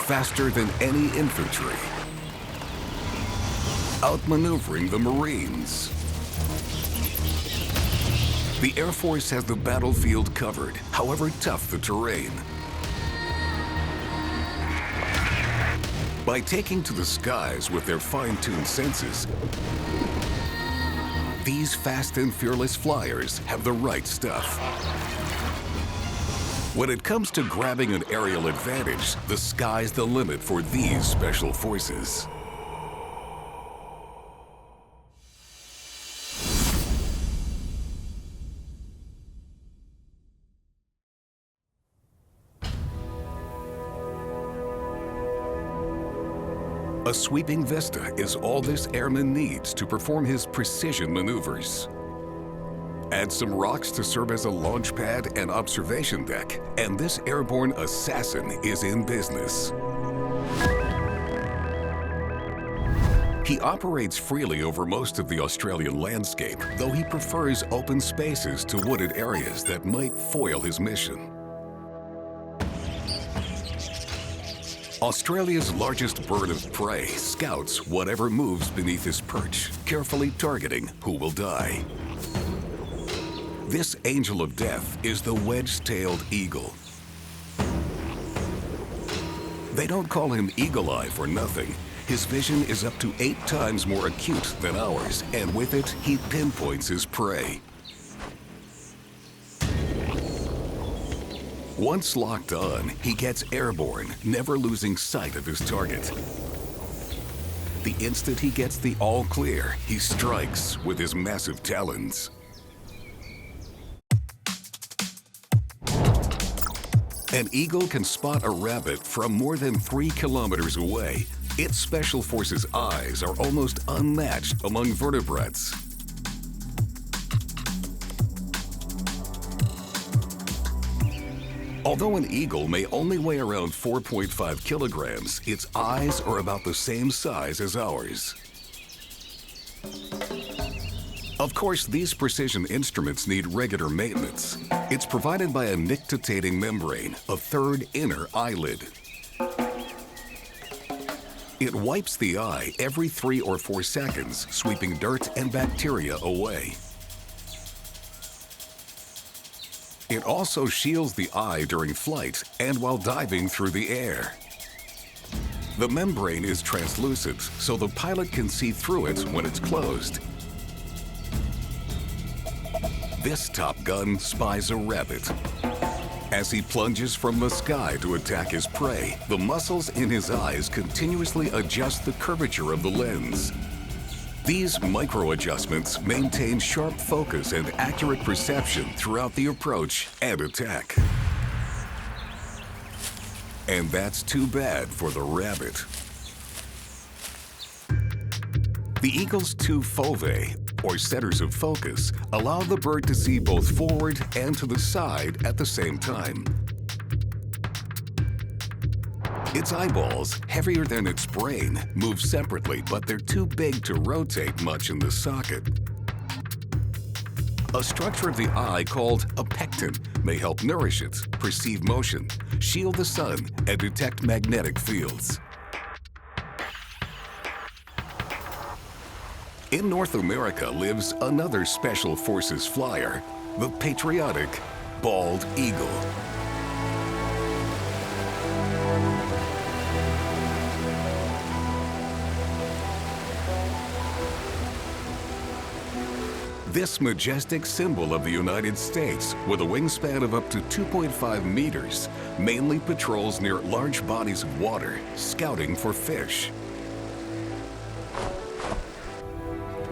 faster than any infantry, outmaneuvering the Marines. The Air Force has the battlefield covered, however tough the terrain. By taking to the skies with their fine-tuned senses, these fast and fearless flyers have the right stuff. When it comes to grabbing an aerial advantage, the sky's the limit for these special forces. A sweeping vista is all this airman needs to perform his precision maneuvers. Add some rocks to serve as a launch pad and observation deck, and this airborne assassin is in business. He operates freely over most of the Australian landscape, though he prefers open spaces to wooded areas that might foil his mission. Australia's largest bird of prey scouts whatever moves beneath his perch, carefully targeting who will die. This angel of death is the wedged-tailed eagle. They don't call him Eagle Eye for nothing. His vision is up to 8 times more acute than ours, and with it, he pinpoints his prey. Once locked on, he gets airborne, never losing sight of his target. The instant he gets the all clear, he strikes with his massive talons. An eagle can spot a rabbit from more than 3 kilometers away. Its Special Forces eyes are almost unmatched among vertebrates. Although an eagle may only weigh around 4.5 kilograms, its eyes are about the same size as ours. Of course, these precision instruments need regular maintenance. It's provided by a nictitating membrane, a third inner eyelid. It wipes the eye every 3 or 4 seconds, sweeping dirt and bacteria away. It also shields the eye during flight and while diving through the air. The membrane is translucent, so the pilot can see through it when it's closed. This Top Gun spies a rabbit. As he plunges from the sky to attack his prey, the muscles in his eyes continuously adjust the curvature of the lens. These micro-adjustments maintain sharp focus and accurate perception throughout the approach and attack. And that's too bad for the rabbit. The eagle's 2 foveae, or centers of focus, allow the bird to see both forward and to the side at the same time. Its eyeballs, heavier than its brain, move separately, but they're too big to rotate much in the socket. A structure of the eye called a pecten may help nourish it, perceive motion, shield the sun, and detect magnetic fields. In North America lives another Special Forces flyer, the patriotic bald eagle. This majestic symbol of the United States, with a wingspan of up to 2.5 meters, mainly patrols near large bodies of water, scouting for fish.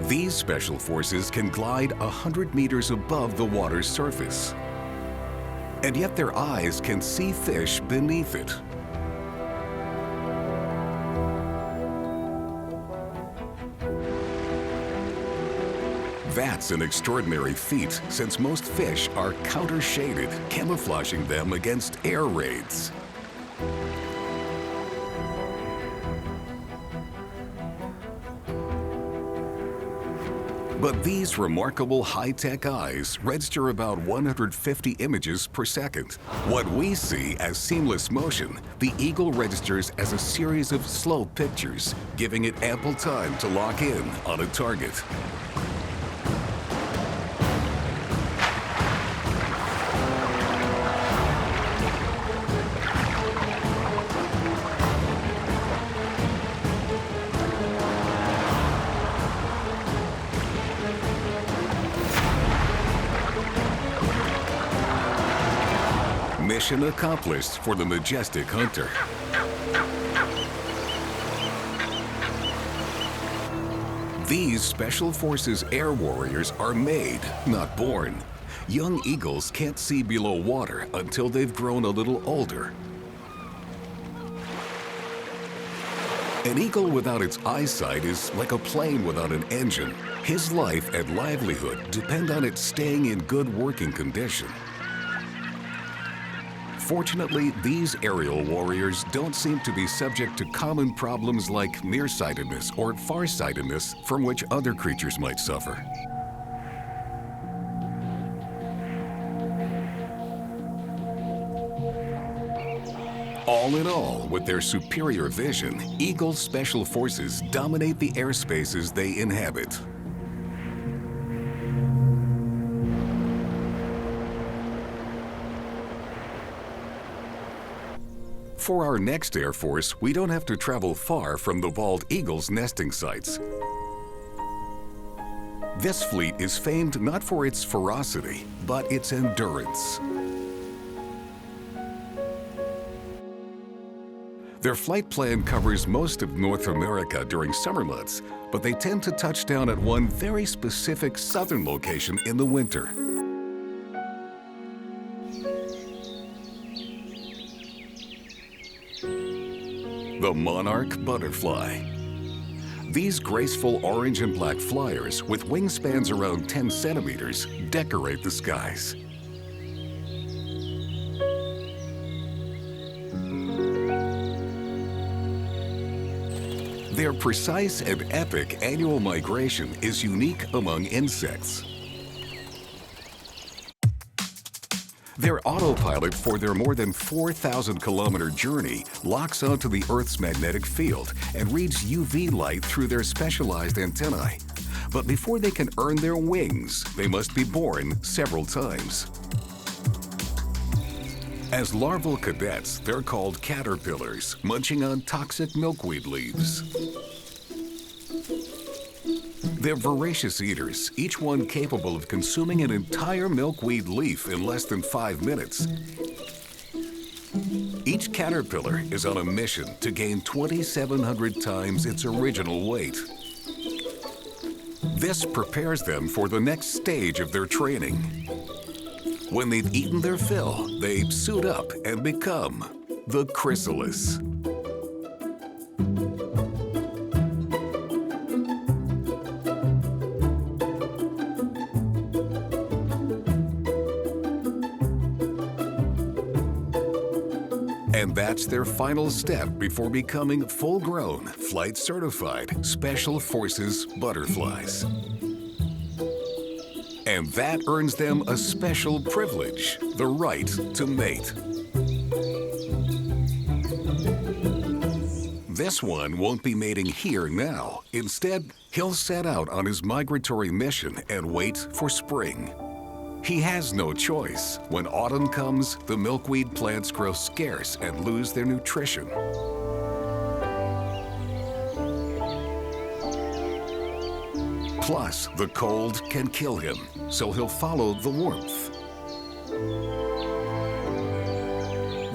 These special forces can glide 100 meters above the water's surface. And yet their eyes can see fish beneath it. That's an extraordinary feat, since most fish are counter-shaded, camouflaging them against air raids. But these remarkable high-tech eyes register about 150 images per second. What we see as seamless motion, the eagle registers as a series of slow pictures, giving it ample time to lock in on a target. Mission accomplished for the majestic hunter. These Special Forces air warriors are made, not born. Young eagles can't see below water until they've grown a little older. An eagle without its eyesight is like a plane without an engine. His life and livelihood depend on it staying in good working condition. Fortunately, these aerial warriors don't seem to be subject to common problems like nearsightedness or farsightedness from which other creatures might suffer. All in all, with their superior vision, Eagle Special Forces dominate the airspaces they inhabit. For our next Air Force, we don't have to travel far from the bald eagle's nesting sites. This fleet is famed not for its ferocity, but its endurance. Their flight plan covers most of North America during summer months, but they tend to touch down at one very specific southern location in the winter. The Monarch butterfly. These graceful orange and black flyers with wingspans around 10 centimeters decorate the skies. Their precise and epic annual migration is unique among insects. Their autopilot for their more than 4,000-kilometer journey locks onto the Earth's magnetic field and reads UV light through their specialized antennae. But before they can earn their wings, they must be born several times. As larval cadets, they're called caterpillars, munching on toxic milkweed leaves. They're voracious eaters, each one capable of consuming an entire milkweed leaf in less than 5 minutes. Each caterpillar is on a mission to gain 2,700 times its original weight. This prepares them for the next stage of their training. When they've eaten their fill, they suit up and become the chrysalis. And that's their final step before becoming full-grown, flight-certified Special Forces butterflies. And that earns them a special privilege, the right to mate. This one won't be mating here now. Instead, he'll set out on his migratory mission and wait for spring. He has no choice. When autumn comes, the milkweed plants grow scarce and lose their nutrition. Plus, the cold can kill him, so he'll follow the warmth.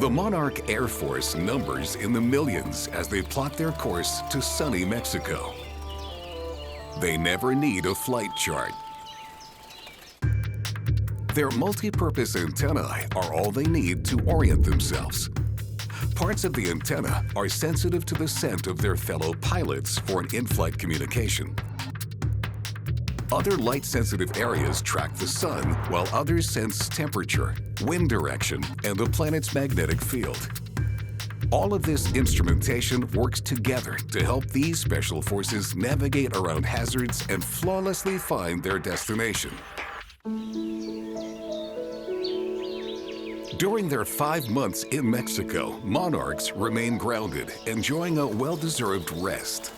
The Monarch Air Force numbers in the millions as they plot their course to sunny Mexico. They never need a flight chart. Their multi-purpose antennae are all they need to orient themselves. Parts of the antenna are sensitive to the scent of their fellow pilots for an in-flight communication. Other light-sensitive areas track the sun, while others sense temperature, wind direction, and the planet's magnetic field. All of this instrumentation works together to help these special forces navigate around hazards and flawlessly find their destination. During their 5 months in Mexico, monarchs remain grounded, enjoying a well-deserved rest.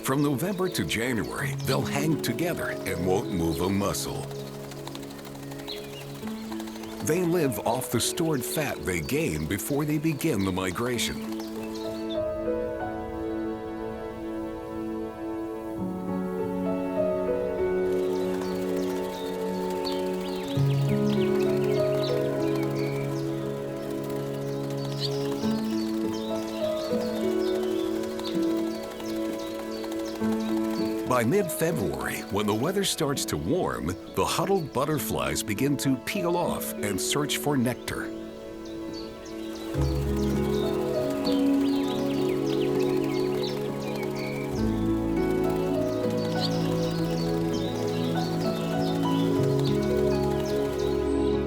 From November to January, they'll hang together and won't move a muscle. They live off the stored fat they gain before they begin the migration. By mid-February, when the weather starts to warm, the huddled butterflies begin to peel off and search for nectar.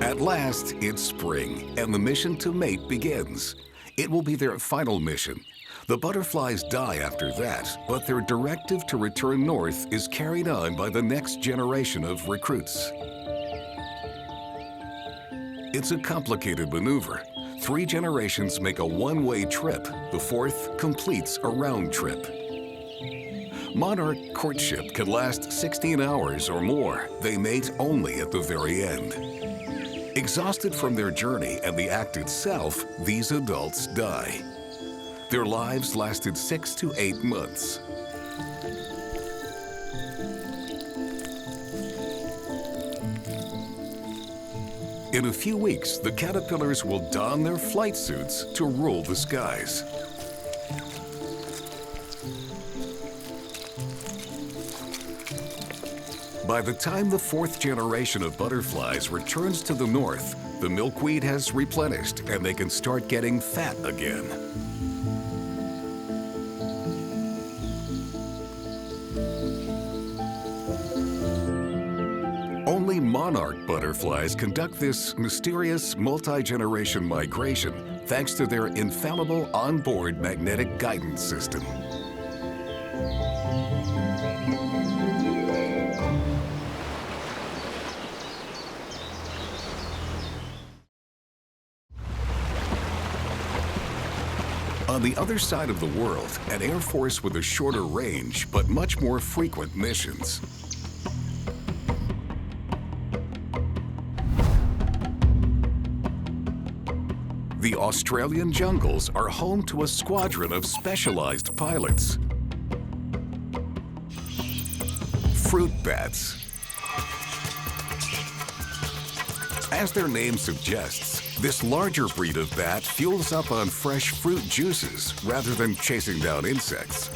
At last, it's spring, and the mission to mate begins. It will be their final mission. The butterflies die after that, but their directive to return north is carried on by the next generation of recruits. It's a complicated maneuver. 3 generations make a one-way trip. The 4th completes a round trip. Monarch courtship can last 16 hours or more. They mate only at the very end. Exhausted from their journey and the act itself, these adults die. Their lives lasted 6 to 8 months. In a few weeks, the caterpillars will don their flight suits to rule the skies. By the time the 4th generation of butterflies returns to the north, the milkweed has replenished and they can start getting fat again. Only monarch butterflies conduct this mysterious multi-generation migration thanks to their infallible onboard magnetic guidance system. On the other side of the world, an air force with a shorter range but much more frequent missions. The Australian jungles are home to a squadron of specialized pilots. Fruit bats. As their name suggests, this larger breed of bat fuels up on fresh fruit juices rather than chasing down insects.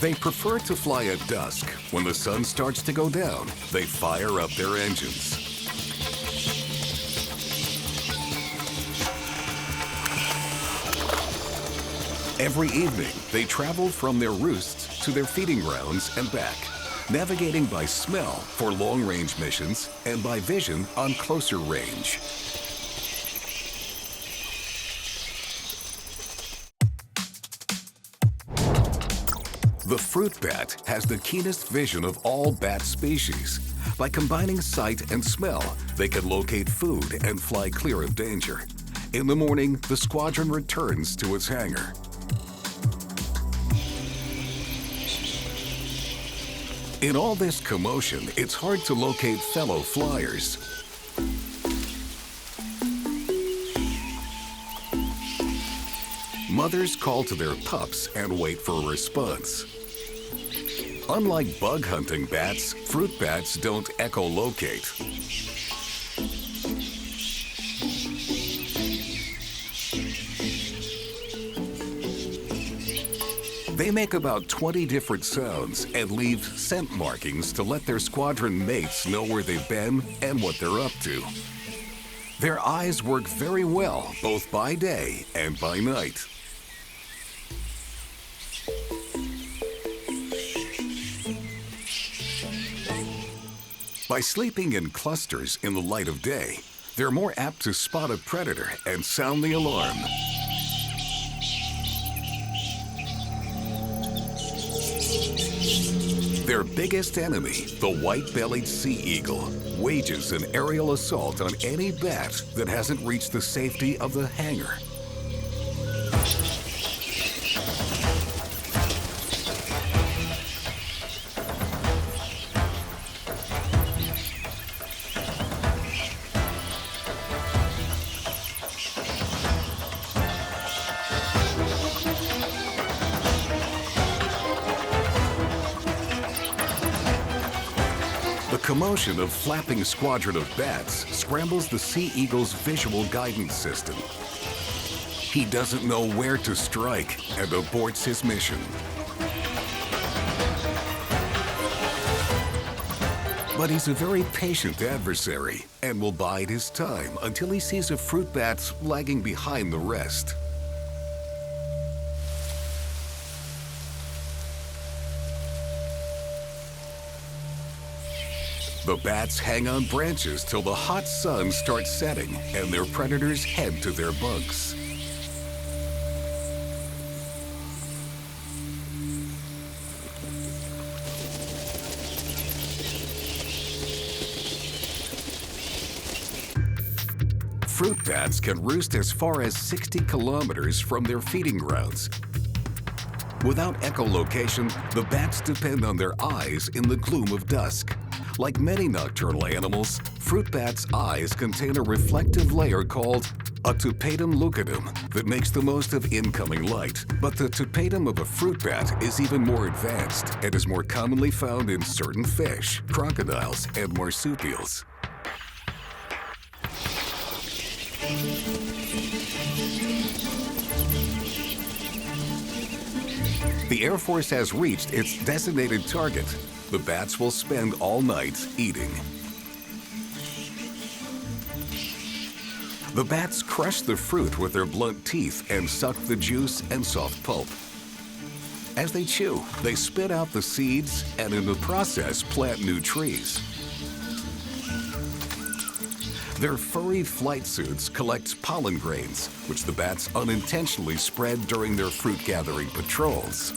They prefer to fly at dusk. When the sun starts to go down, they fire up their engines. Every evening, they travel from their roosts to their feeding grounds and back, navigating by smell for long-range missions and by vision on closer range. The fruit bat has the keenest vision of all bat species. By combining sight and smell, they can locate food and fly clear of danger. In the morning, the squadron returns to its hangar. In all this commotion, it's hard to locate fellow flyers. Mothers call to their pups and wait for a response. Unlike bug-hunting bats, fruit bats don't echolocate. They make about 20 different sounds and leave scent markings to let their squadron mates know where they've been and what they're up to. Their eyes work very well, both by day and by night. By sleeping in clusters in the light of day, they're more apt to spot a predator and sound the alarm. Their biggest enemy, the white-bellied sea eagle, wages an aerial assault on any bat that hasn't reached the safety of the hangar. The commotion of flapping squadron of bats scrambles the sea eagle's visual guidance system. He doesn't know where to strike and aborts his mission. But he's a very patient adversary and will bide his time until he sees a fruit bat lagging behind the rest. The bats hang on branches till the hot sun starts setting and their predators head to their bunks. Fruit bats can roost as far as 60 kilometers from their feeding grounds. Without echolocation, the bats depend on their eyes in the gloom of dusk. Like many nocturnal animals, fruit bats' eyes contain a reflective layer called a tupatum lucidum that makes the most of incoming light. But the tupatum of a fruit bat is even more advanced and is more commonly found in certain fish, crocodiles, and marsupials. The Air Force has reached its designated target. The bats will spend all night eating. The bats crush the fruit with their blunt teeth and suck the juice and soft pulp. As they chew, they spit out the seeds and in the process plant new trees. Their furry flight suits collect pollen grains, which the bats unintentionally spread during their fruit-gathering patrols.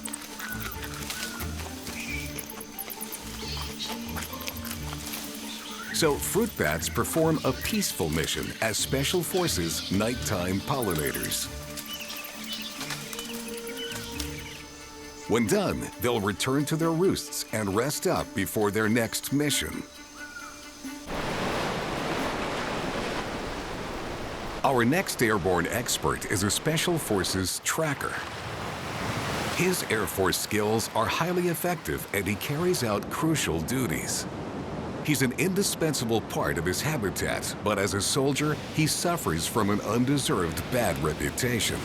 So fruit bats perform a peaceful mission as Special Forces nighttime pollinators. When done, they'll return to their roosts and rest up before their next mission. Our next airborne expert is a Special Forces tracker. His Air Force skills are highly effective and he carries out crucial duties. He's an indispensable part of his habitat, but as a soldier, he suffers from an undeserved bad reputation.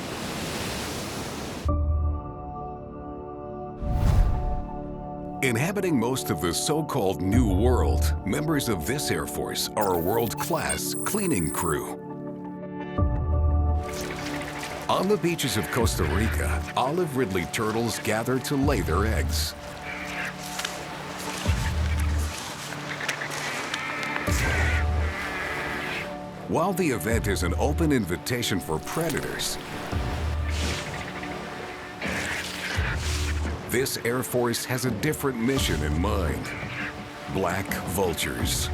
Inhabiting most of the so-called New World, members of this Air Force are a world-class cleaning crew. On the beaches of Costa Rica, olive ridley turtles gather to lay their eggs. While the event is an open invitation for predators, this Air Force has a different mission in mind: black vultures.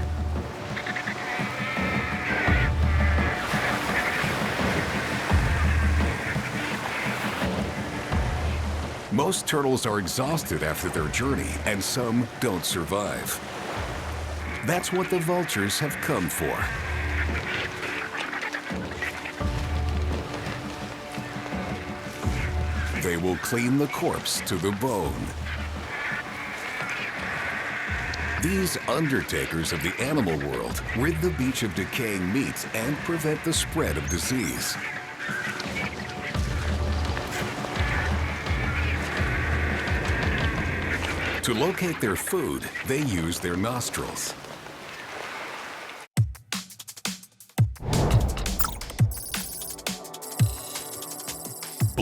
Most turtles are exhausted after their journey, and some don't survive. That's what the vultures have come for. They will clean the corpse to the bone. These undertakers of the animal world rid the beach of decaying meat and prevent the spread of disease. To locate their food, they use their nostrils.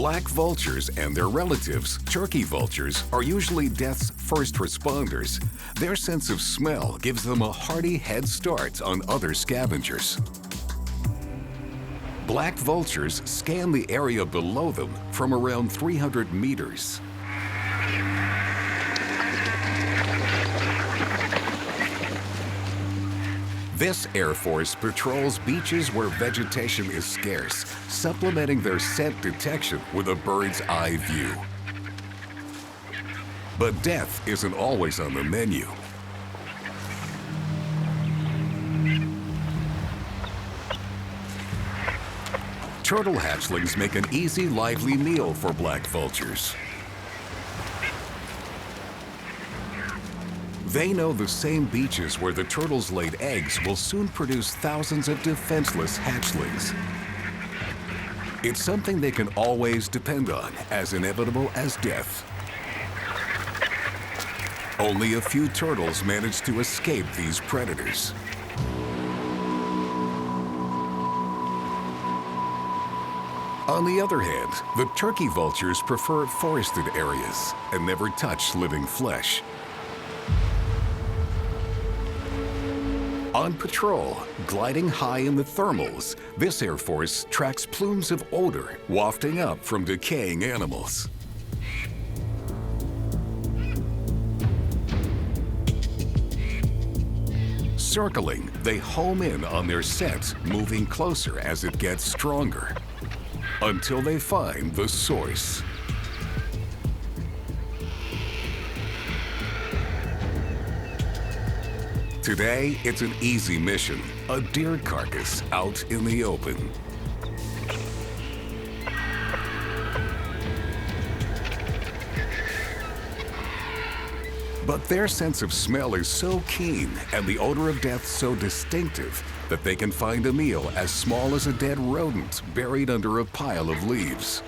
Black vultures and their relatives, turkey vultures, are usually death's first responders. Their sense of smell gives them a hearty head start on other scavengers. Black vultures scan the area below them from around 300 meters. This Air Force patrols beaches where vegetation is scarce, supplementing their scent detection with a bird's eye view. But death isn't always on the menu. Turtle hatchlings make an easy, lively meal for black vultures. They know the same beaches where the turtles laid eggs will soon produce thousands of defenseless hatchlings. It's something they can always depend on, as inevitable as death. Only a few turtles manage to escape these predators. On the other hand, the turkey vultures prefer forested areas and never touch living flesh. On patrol, gliding high in the thermals, this Air Force tracks plumes of odor wafting up from decaying animals. Circling, they home in on their scent, moving closer as it gets stronger, until they find the source. Today, it's an easy mission, a deer carcass out in the open. But their sense of smell is so keen and the odor of death so distinctive that they can find a meal as small as a dead rodent buried under a pile of leaves.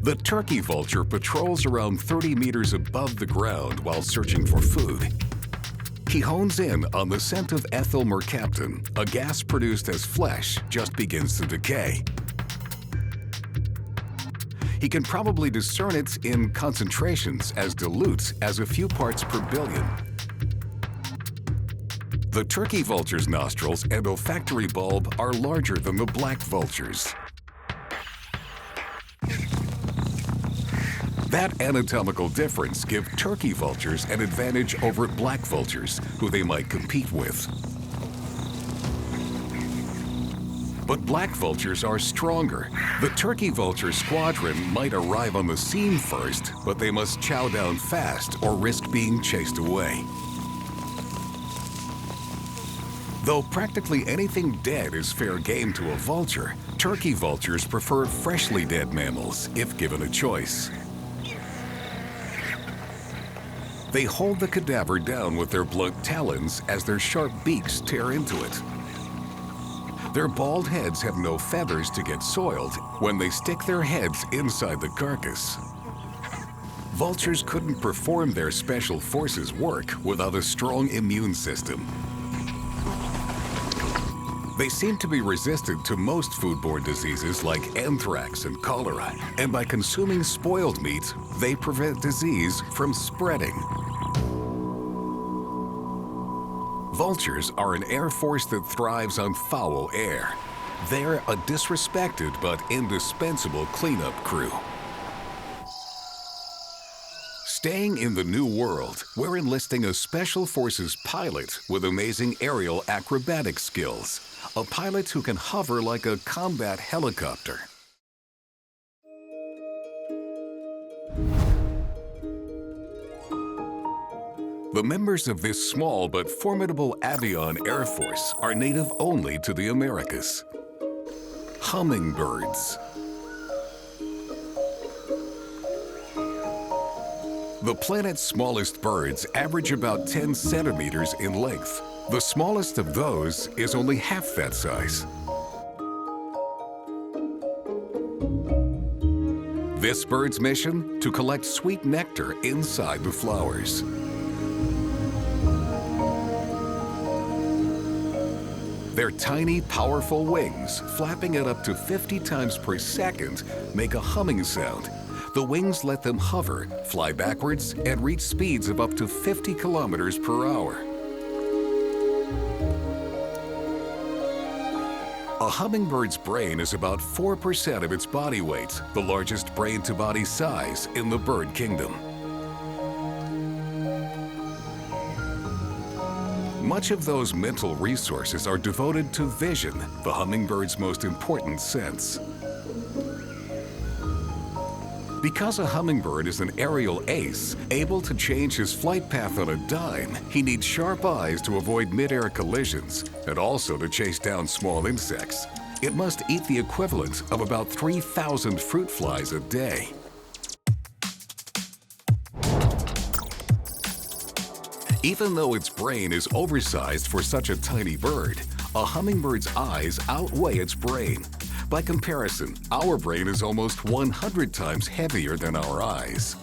The turkey vulture patrols around 30 meters above the ground while searching for food. He hones in on the scent of ethyl mercaptan, a gas produced as flesh just begins to decay. He can probably discern it in concentrations as dilute as a few parts per billion. The turkey vulture's nostrils and olfactory bulb are larger than the black vulture's. That anatomical difference gives turkey vultures an advantage over black vultures, who they might compete with. But black vultures are stronger. The turkey vulture squadron might arrive on the scene first, but they must chow down fast or risk being chased away. Though practically anything dead is fair game to a vulture, turkey vultures prefer freshly dead mammals if given a choice. They hold the cadaver down with their blunt talons as their sharp beaks tear into it. Their bald heads have no feathers to get soiled when they stick their heads inside the carcass. Vultures couldn't perform their special forces work without a strong immune system. They seem to be resistant to most foodborne diseases like anthrax and cholera, and by consuming spoiled meat, they prevent disease from spreading. Vultures are an air force that thrives on foul air. They're a disrespected but indispensable cleanup crew. Staying in the New World, we're enlisting a Special Forces pilot with amazing aerial acrobatic skills. A pilot who can hover like a combat helicopter. The members of this small but formidable avian air force are native only to the Americas. Hummingbirds. The planet's smallest birds average about 10 centimeters in length. The smallest of those is only half that size. This bird's mission? To collect sweet nectar inside the flowers. Their tiny, powerful wings, flapping at up to 50 times per second, make a humming sound. The wings let them hover, fly backwards, and reach speeds of up to 50 kilometers per hour. A hummingbird's brain is about 4% of its body weight, the largest brain-to-body size in the bird kingdom. Much of those mental resources are devoted to vision, the hummingbird's most important sense. Because a hummingbird is an aerial ace, able to change his flight path on a dime, he needs sharp eyes to avoid mid-air collisions and also to chase down small insects. It must eat the equivalent of about 3,000 fruit flies a day. Even though its brain is oversized for such a tiny bird, a hummingbird's eyes outweigh its brain. By comparison, our brain is almost 100 times heavier than our eyes.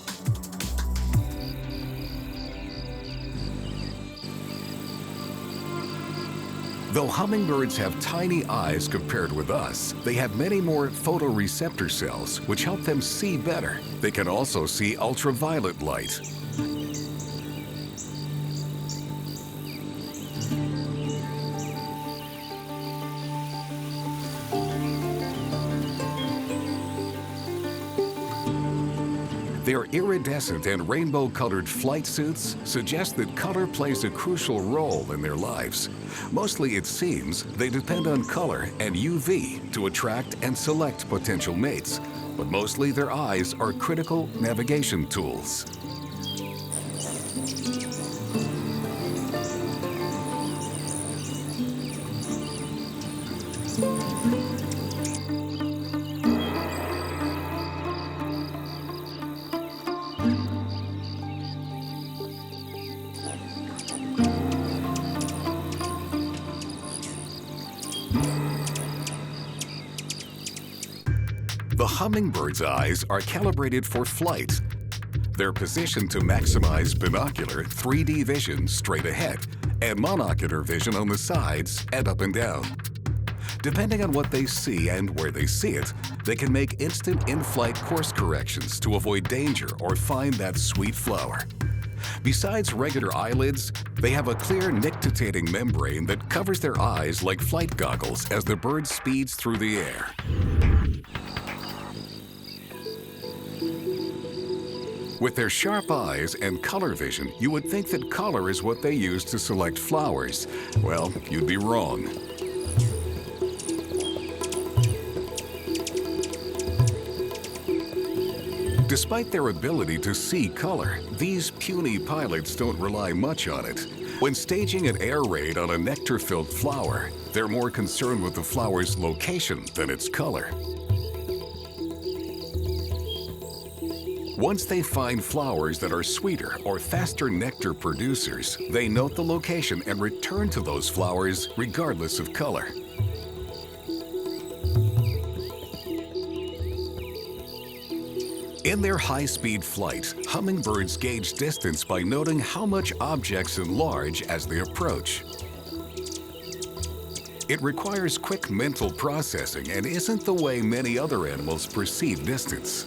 Though hummingbirds have tiny eyes compared with us, they have many more photoreceptor cells, which help them see better. They can also see ultraviolet light. Their iridescent and rainbow-colored flight suits suggest that color plays a crucial role in their lives. Mostly, it seems, they depend on color and UV to attract and select potential mates, but mostly their eyes are critical navigation tools. The hummingbird's eyes are calibrated for flight. They're positioned to maximize binocular 3D vision straight ahead and monocular vision on the sides and up and down. Depending on what they see and where they see it, they can make instant in-flight course corrections to avoid danger or find that sweet flower. Besides regular eyelids, they have a clear nictitating membrane that covers their eyes like flight goggles as the bird speeds through the air. With their sharp eyes and color vision, you would think that color is what they use to select flowers. Well, you'd be wrong. Despite their ability to see color, these puny pilots don't rely much on it. When staging an air raid on a nectar-filled flower, they're more concerned with the flower's location than its color. Once they find flowers that are sweeter or faster nectar producers, they note the location and return to those flowers regardless of color. In their high-speed flight, hummingbirds gauge distance by noting how much objects enlarge as they approach. It requires quick mental processing and isn't the way many other animals perceive distance.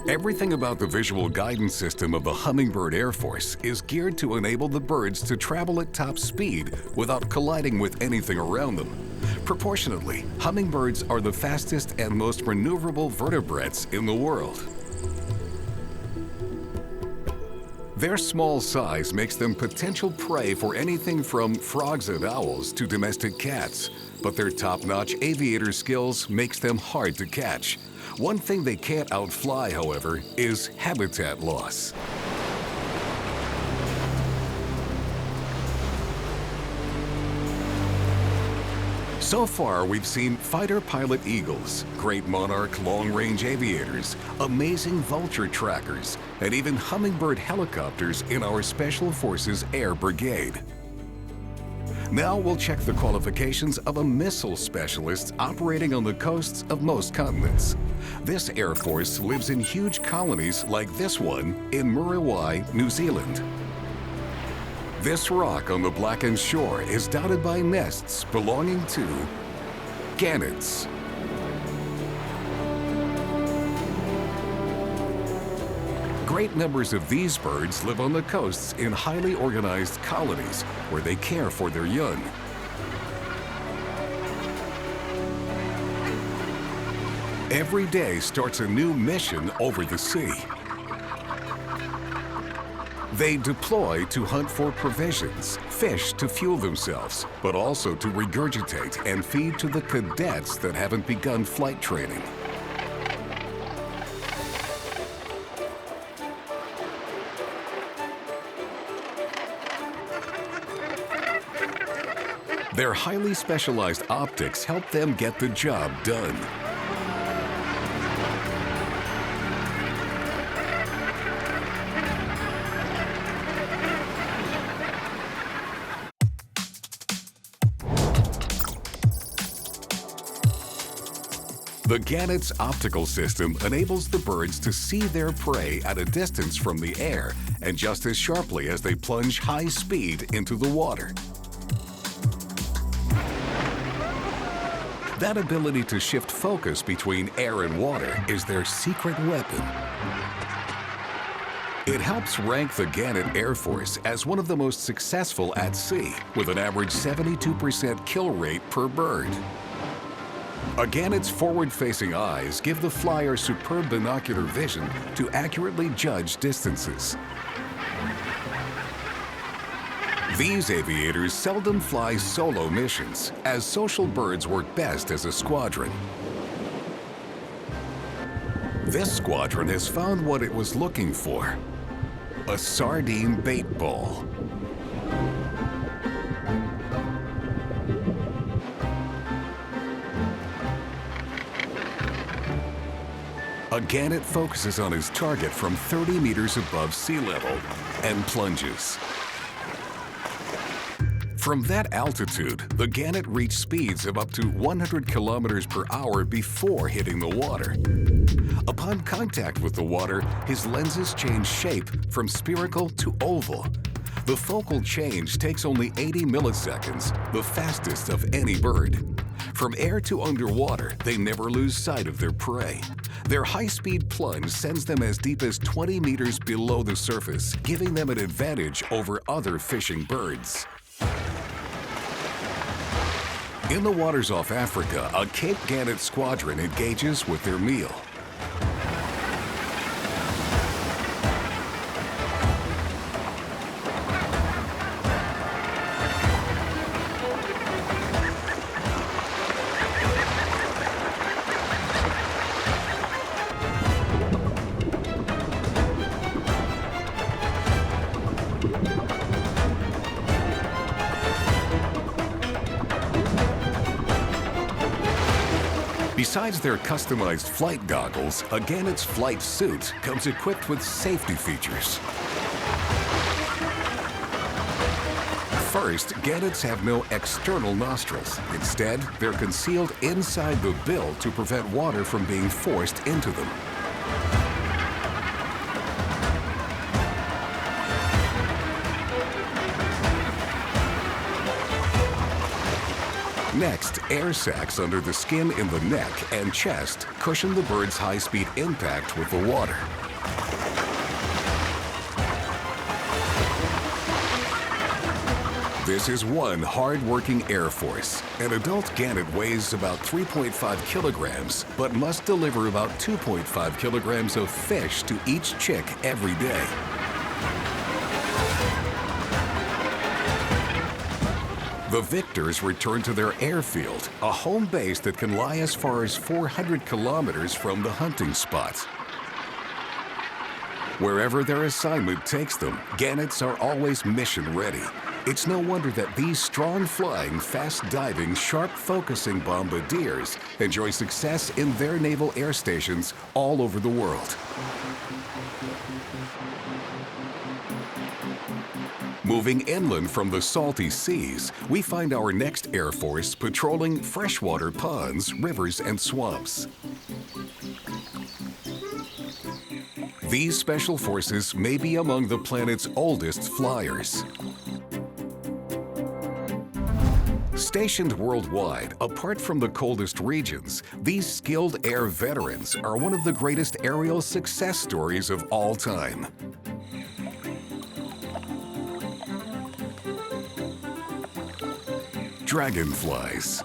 Everything about the visual guidance system of the Hummingbird Air Force is geared to enable the birds to travel at top speed without colliding with anything around them. Proportionately, hummingbirds are the fastest and most maneuverable vertebrates in the world. Their small size makes them potential prey for anything from frogs and owls to domestic cats, but their top-notch aviator skills makes them hard to catch. One thing they can't outfly, however, is habitat loss. So far, we've seen fighter pilot eagles, great Monarch long-range aviators, amazing Vulture trackers, and even Hummingbird helicopters in our Special Forces Air Brigade. Now we'll check the qualifications of a missile specialist operating on the coasts of most continents. This Air Force lives in huge colonies like this one in Muriwai, New Zealand. This rock on the blackened shore is dotted by nests belonging to gannets. Great numbers of these birds live on the coasts in highly organized colonies where they care for their young. Every day starts a new mission over the sea. They deploy to hunt for provisions, fish to fuel themselves, but also to regurgitate and feed to the cadets that haven't begun flight training. Their highly specialized optics help them get the job done. The gannet's optical system enables the birds to see their prey at a distance from the air and just as sharply as they plunge high speed into the water. That ability to shift focus between air and water is their secret weapon. It helps rank the Gannet Air Force as one of the most successful at sea, with an average 72% kill rate per bird. A gannet's forward-facing eyes give the flyer superb binocular vision to accurately judge distances. These aviators seldom fly solo missions, as social birds work best as a squadron. This squadron has found what it was looking for: a sardine bait ball. A gannet focuses on his target from 30 meters above sea level and plunges. From that altitude, the gannet reached speeds of up to 100 kilometers per hour before hitting the water. Upon contact with the water, his lenses change shape from spherical to oval. The focal change takes only 80 milliseconds, the fastest of any bird. From air to underwater, they never lose sight of their prey. Their high-speed plunge sends them as deep as 20 meters below the surface, giving them an advantage over other fishing birds. In the waters off Africa, a Cape Gannet squadron engages with their meal. Besides their customized flight goggles, a Gannet's flight suit comes equipped with safety features. First, Gannets have no external nostrils. Instead, they're concealed inside the bill to prevent water from being forced into them. Next, air sacs under the skin in the neck and chest cushion the bird's high-speed impact with the water. This is one hard-working Air Force. An adult gannet weighs about 3.5 kilograms, but must deliver about 2.5 kilograms of fish to each chick every day. The victors return to their airfield, a home base that can lie as far as 400 kilometers from the hunting spot. Wherever their assignment takes them, gannets are always mission ready. It's no wonder that these strong-flying, fast-diving, sharp-focusing bombardiers enjoy success in their naval air stations all over the world. Moving inland from the salty seas, we find our next Air Force patrolling freshwater ponds, rivers, and swamps. These special forces may be among the planet's oldest flyers. Stationed worldwide, apart from the coldest regions, these skilled air veterans are one of the greatest aerial success stories of all time. Dragonflies.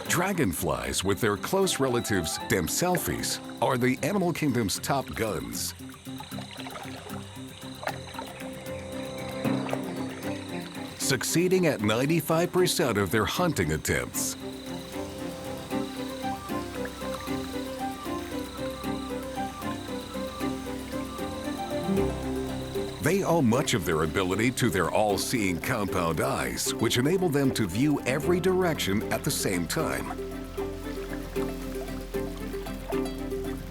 Dragonflies, with their close relatives, Dempselphis, are the animal kingdom's top guns. Succeeding at 95% of their hunting attempts. They owe much of their ability to their all-seeing compound eyes, which enable them to view every direction at the same time.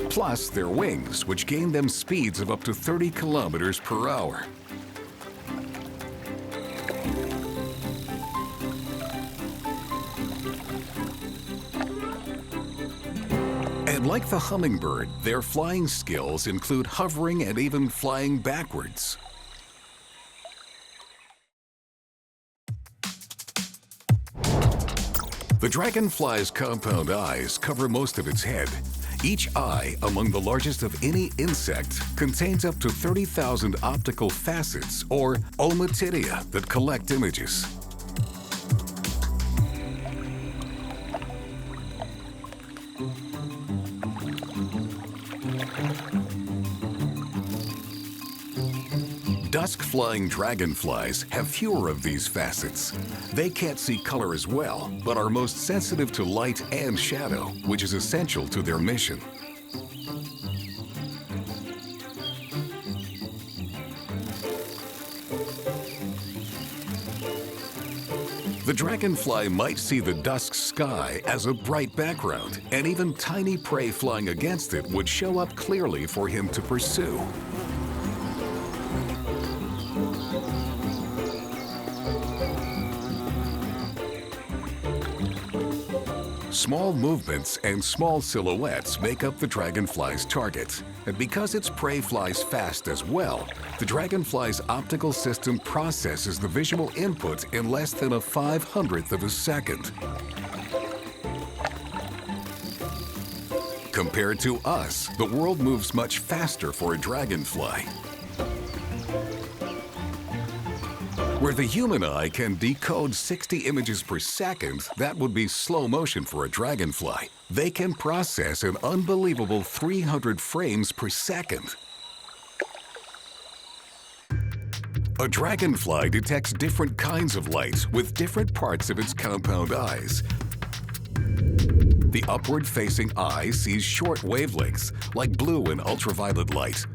Plus their wings, which gain them speeds of up to 30 kilometers per hour. And like the hummingbird, their flying skills include hovering and even flying backwards. The dragonfly's compound eyes cover most of its head. Each eye, among the largest of any insect, contains up to 30,000 optical facets, or ommatidia, that collect images. Dusk-flying dragonflies have fewer of these facets. They can't see color as well, but are most sensitive to light and shadow, which is essential to their mission. The dragonfly might see the dusk sky as a bright background, and even tiny prey flying against it would show up clearly for him to pursue. Small movements and small silhouettes make up the dragonfly's target. And because its prey flies fast as well, the dragonfly's optical system processes the visual input in less than a 500th of a second. Compared to us, the world moves much faster for a dragonfly. Where the human eye can decode 60 images per second, that would be slow motion for a dragonfly. They can process an unbelievable 300 frames per second. A dragonfly detects different kinds of light with different parts of its compound eyes. The upward-facing eye sees short wavelengths, like blue and ultraviolet light.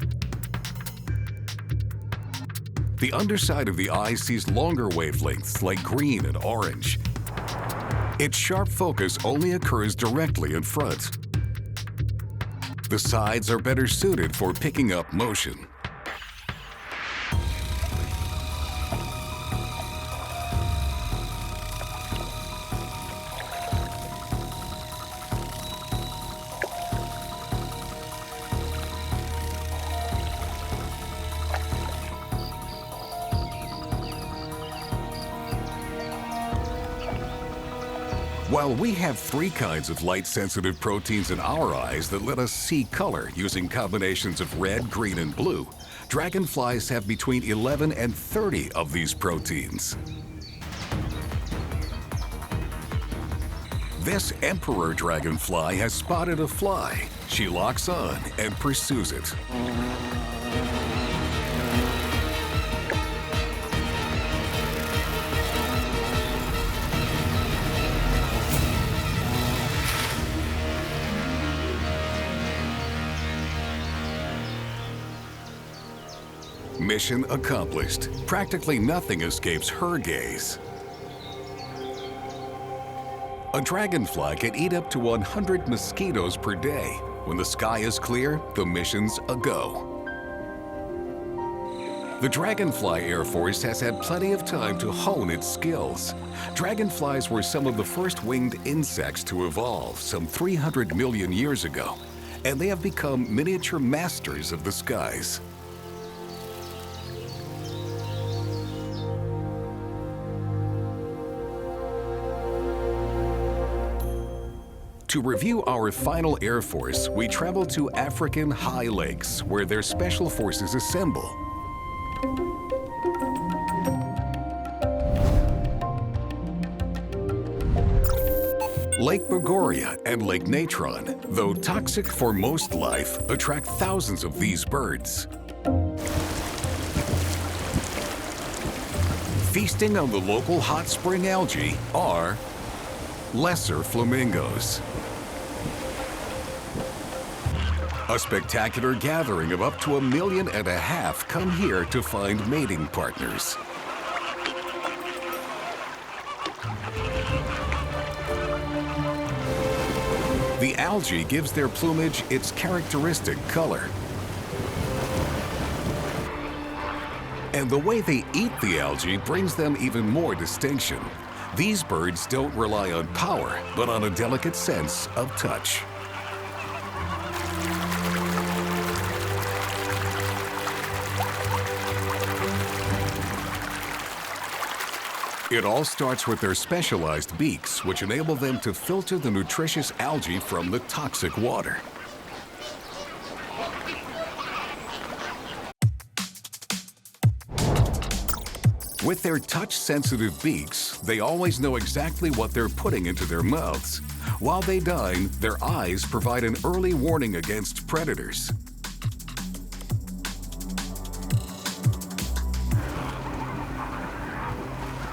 The underside of the eye sees longer wavelengths like green and orange. Its sharp focus only occurs directly in front. The sides are better suited for picking up motion. While we have 3 kinds of light-sensitive proteins in our eyes that let us see color using combinations of red, green, and blue, dragonflies have between 11 and 30 of these proteins. This emperor dragonfly has spotted a fly. She locks on and pursues it. Mission accomplished. Practically nothing escapes her gaze. A dragonfly can eat up to 100 mosquitoes per day. When the sky is clear, the mission's a go. The Dragonfly Air Force has had plenty of time to hone its skills. Dragonflies were some of the first winged insects to evolve some 300 million years ago, and they have become miniature masters of the skies. To review our final Air Force, we travel to African high lakes, where their special forces assemble. Lake Bogoria and Lake Natron, though toxic for most life, attract thousands of these birds. Feasting on the local hot spring algae are lesser flamingos. A spectacular gathering of up to 1.5 million come here to find mating partners. The algae gives their plumage its characteristic color. And the way they eat the algae brings them even more distinction. These birds don't rely on power, but on a delicate sense of touch. It all starts with their specialized beaks, which enable them to filter the nutritious algae from the toxic water. With their touch-sensitive beaks, they always know exactly what they're putting into their mouths. While they dine, their eyes provide an early warning against predators.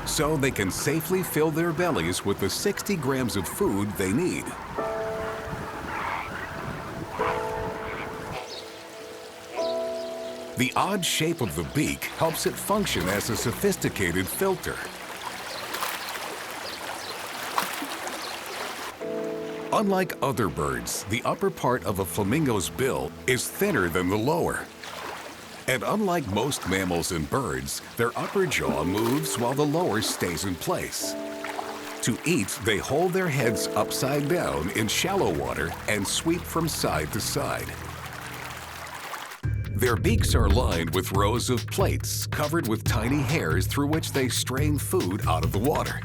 So they can safely fill their bellies with the 60 grams of food they need. The odd shape of the beak helps it function as a sophisticated filter. Unlike other birds, the upper part of a flamingo's bill is thinner than the lower. And unlike most mammals and birds, their upper jaw moves while the lower stays in place. To eat, they hold their heads upside down in shallow water and sweep from side to side. Their beaks are lined with rows of plates covered with tiny hairs through which they strain food out of the water.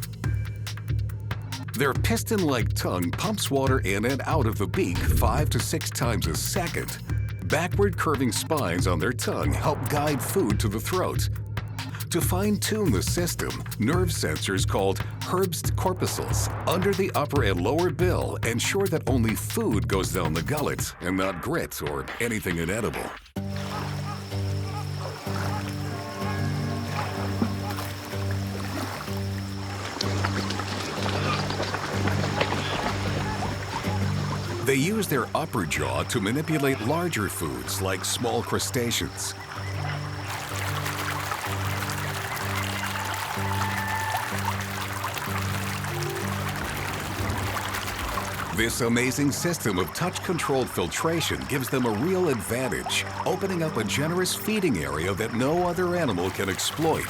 Their piston-like tongue pumps water in and out of the beak 5 to 6 times a second. Backward curving spines on their tongue help guide food to the throat. To fine-tune the system, nerve sensors called Herbst corpuscles under the upper and lower bill ensure that only food goes down the gullet and not grit or anything inedible. They use their upper jaw to manipulate larger foods like small crustaceans. This amazing system of touch-controlled filtration gives them a real advantage, opening up a generous feeding area that no other animal can exploit.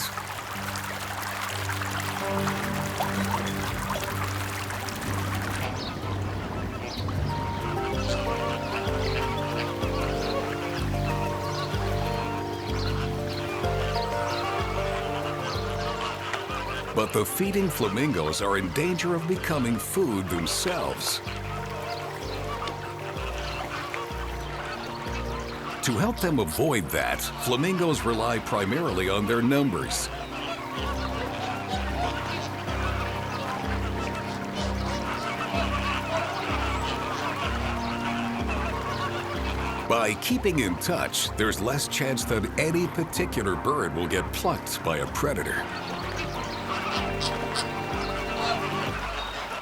But the feeding flamingos are in danger of becoming food themselves. To help them avoid that, flamingos rely primarily on their numbers. By keeping in touch, there's less chance that any particular bird will get plucked by a predator.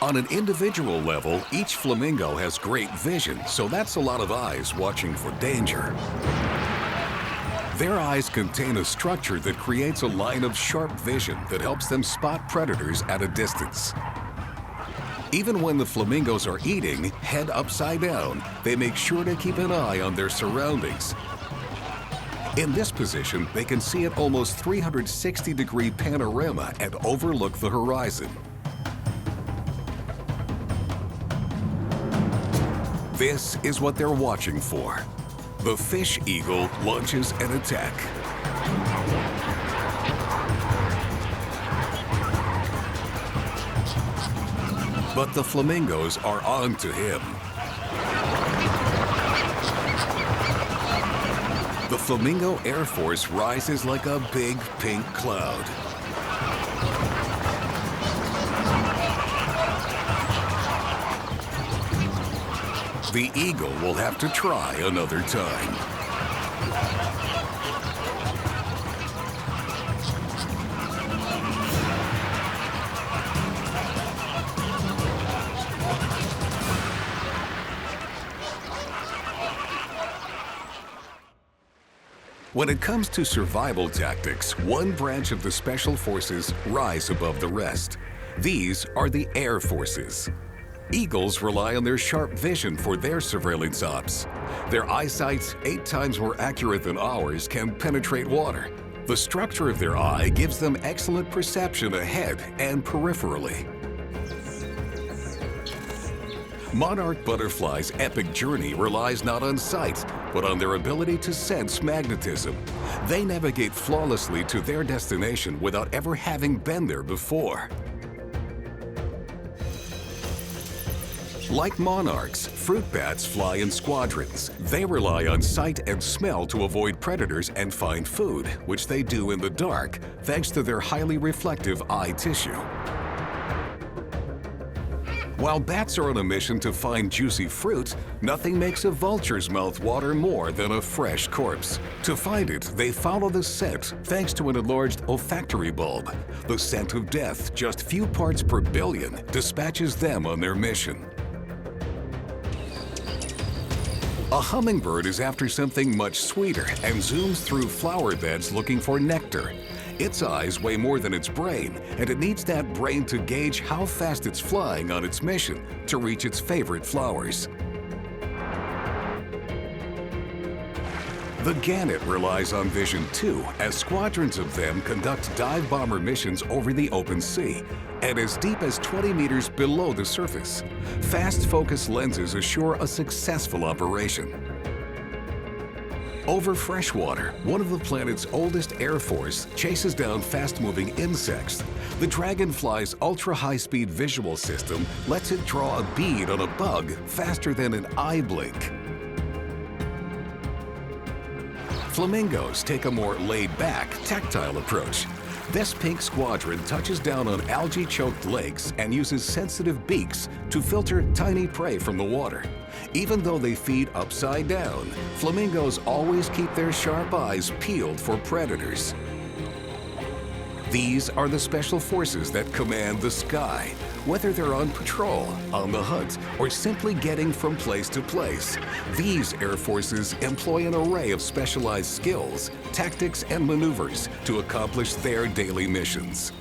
On an individual level, each flamingo has great vision, so that's a lot of eyes watching for danger. Their eyes contain a structure that creates a line of sharp vision that helps them spot predators at a distance. Even when the flamingos are eating, head upside down, they make sure to keep an eye on their surroundings. In this position, they can see an almost 360-degree panorama and overlook the horizon. This is what they're watching for. The fish eagle launches an attack. But the flamingos are on to him. The Flamingo Air Force rises like a big pink cloud. The eagle will have to try another time. When it comes to survival tactics, one branch of the Special Forces rise above the rest. These are the Air Forces. Eagles rely on their sharp vision for their surveillance ops. Their eyesight, 8 times more accurate than ours, can penetrate water. The structure of their eye gives them excellent perception ahead and peripherally. Monarch butterflies' epic journey relies not on sight, but on their ability to sense magnetism. They navigate flawlessly to their destination without ever having been there before. Like monarchs, fruit bats fly in squadrons. They rely on sight and smell to avoid predators and find food, which they do in the dark, thanks to their highly reflective eye tissue. While bats are on a mission to find juicy fruit, nothing makes a vulture's mouth water more than a fresh corpse. To find it, they follow the scent thanks to an enlarged olfactory bulb. The scent of death, just few parts per billion, dispatches them on their mission. A hummingbird is after something much sweeter and zooms through flower beds looking for nectar. Its eyes weigh more than its brain, and it needs that brain to gauge how fast it's flying on its mission to reach its favorite flowers. The Gannet relies on vision too, as squadrons of them conduct dive bomber missions over the open sea and as deep as 20 meters below the surface. Fast focus lenses assure a successful operation. Over freshwater, one of the planet's oldest air force chases down fast-moving insects. The Dragonfly's ultra-high-speed visual system lets it draw a bead on a bug faster than an eye blink. Flamingos take a more laid-back, tactile approach. This pink squadron touches down on algae-choked lakes and uses sensitive beaks to filter tiny prey from the water. Even though they feed upside down, flamingos always keep their sharp eyes peeled for predators. These are the special forces that command the sky. Whether they're on patrol, on the hunt, or simply getting from place to place, these air forces employ an array of specialized skills, tactics, and maneuvers to accomplish their daily missions.